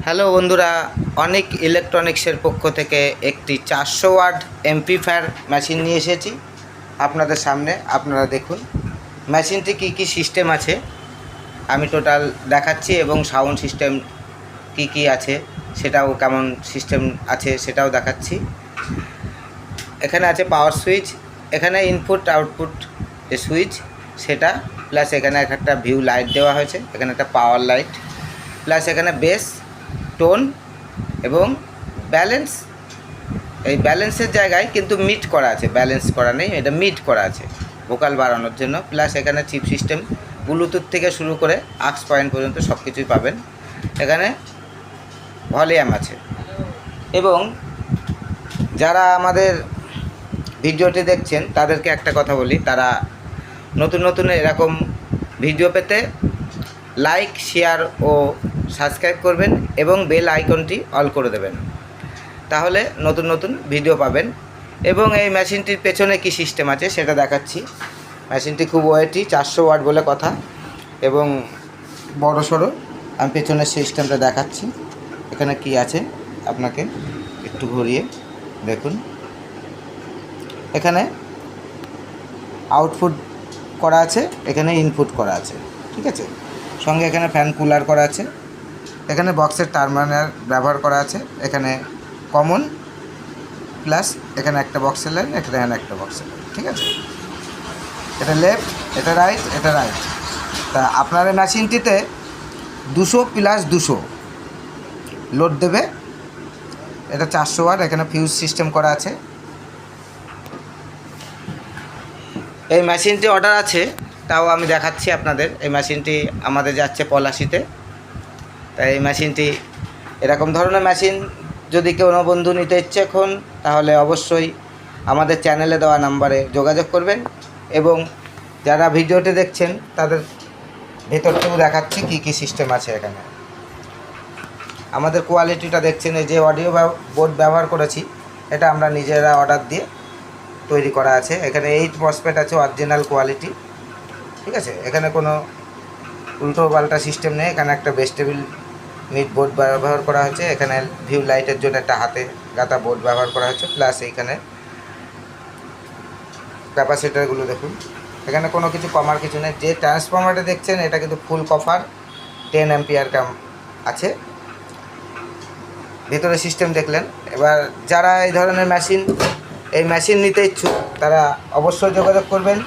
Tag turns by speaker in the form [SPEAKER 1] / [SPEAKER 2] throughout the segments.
[SPEAKER 1] Hello বন্ধুরা, অনেক ইলেকট্রনিক্সের পক্ষ থেকে একটি 400 ওয়াট এমপ্লিফায়ার মেশিন নিয়ে এসেছি আপনাদের সামনে। আপনারা দেখুন মেশিনটি কি কি সিস্টেম আছে আমি টোটাল দেখাচ্ছি, এবং সাউন্ড সিস্টেম কি কি আছে সেটাও, কেমন সিস্টেম আছে সেটাও দেখাচ্ছি। এখানে আছে পাওয়ার সুইচ, এখানে ইনপুট আউটপুট যে সুইচ সেটা, প্লাস এখানে একটা ভিউ লাইট দেওয়া হয়েছে, এখানে একটা পাওয়ার লাইট, প্লাস এখানে বেস, টোন এবং ব্যালেন্স। এই ব্যালেন্সের জায়গায় কিন্তু মিড করা আছে, ব্যালেন্স করা নেই, এটা মিড করা আছে ভোকাল বাড়ানোর জন্য। প্লাস এখানে চিপ সিস্টেম, ব্লুটুথ থেকে শুরু করে আক্স পয়েন্ট পর্যন্ত সব কিছুই পাবেন। এখানে ভলিউম আছে। এবং যারা আমাদের ভিডিওটি দেখছেন তাদেরকে একটা কথা বলি, তারা নতুন নতুন এরকম ভিডিও পেতে লাইক, শেয়ার ও সাবস্ক্রাইব করবেন এবং বেল আইকনটি অল করে দেবেন, তাহলে নতুন নতুন ভিডিও পাবেন। এবং এই মেশিনটির পেছনে কি সিস্টেম আছে সেটা দেখাচ্ছি। মেশিনটি খুব ওয়েটি, 400 ওয়াট বলে কথা, এবং বড় সড়ো। আমি পেছনের সিস্টেমটা দেখাচ্ছি। এখানে কি আছে আপনাকে একটু ঘুরিয়ে দেখুন। এখানে আউটপুট করা আছে, এখানে ইনপুট করা আছে, ঠিক আছে। সঙ্গে এখানে ফ্যান কুলার করা আছে, এখানে বক্সের টার্মিনাল ব্যবহার করা আছে, এখানে কমন, প্লাস এখানে একটা বক্সের লাইন, এখানে একটা বক্সের লাইন, ঠিক আছে। এটা লেফট, এটা রাইট, এটা রাইট। তা আপনার এই মেশিনটিতে 200 প্লাস 200 লোড দেবে। এটা 400 ওয়াট, এখানে ফিউজ সিস্টেম করা আছে। এই মেশিনটি অর্ডার আছে, তাও আমি দেখাচ্ছি আপনাদের। এই মেশিনটি আমাদের যাচ্ছে পলাশিতে। তাই এই মেশিনটি, এরকম ধরনের মেশিন যদি কোনো বন্ধু নিতে ইচ্ছুক হন তাহলে অবশ্যই আমাদের চ্যানেলে দেওয়া নাম্বারে যোগাযোগ করবেন। এবং যারা ভিডিওটি দেখছেন তাদের ভেতরটাও দেখাচ্ছি কী কী সিস্টেম আছে এখানে। আমাদের কোয়ালিটিটা দেখছেন, এই যে অডিও বোর্ড ব্যবহার করেছি এটা আমরা নিজেরা অর্ডার দিয়ে তৈরি করা আছে। এখানে 8 মসফেট আছে, অরিজিনাল কোয়ালিটি, ঠিক আছে। এখানে কোনো উল্টো পাল্টা সিস্টেম নেই। এখানে একটা বেস টেবিল মিড বোর্ড ব্যবহার করা হয়েছে, এখানে ভিউ লাইটের জন্য একটা হাতে গাঁথা বোর্ড ব্যবহার করা হয়েছে, প্লাস এইখানে ক্যাপাসিটারগুলো দেখুন। এখানে কোনো কিছু কমার কিছু নেই। যে ট্রান্সফরমারটা দেখছেন এটা কিন্তু ফুল কপার, 10 অ্যাম্পিয়ার আছে। ভিতরে সিস্টেম দেখলেন। এবার যারা এই ধরনের মেশিন নিতে ইচ্ছুক তারা অবশ্যই যোগাযোগ করবেন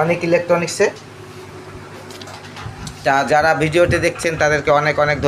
[SPEAKER 1] অনেক ইলেকট্রনিক্সে। যারা ভিডিওটি দেখছেন তাদেরকে অনেক অনেক ধন্যবাদ।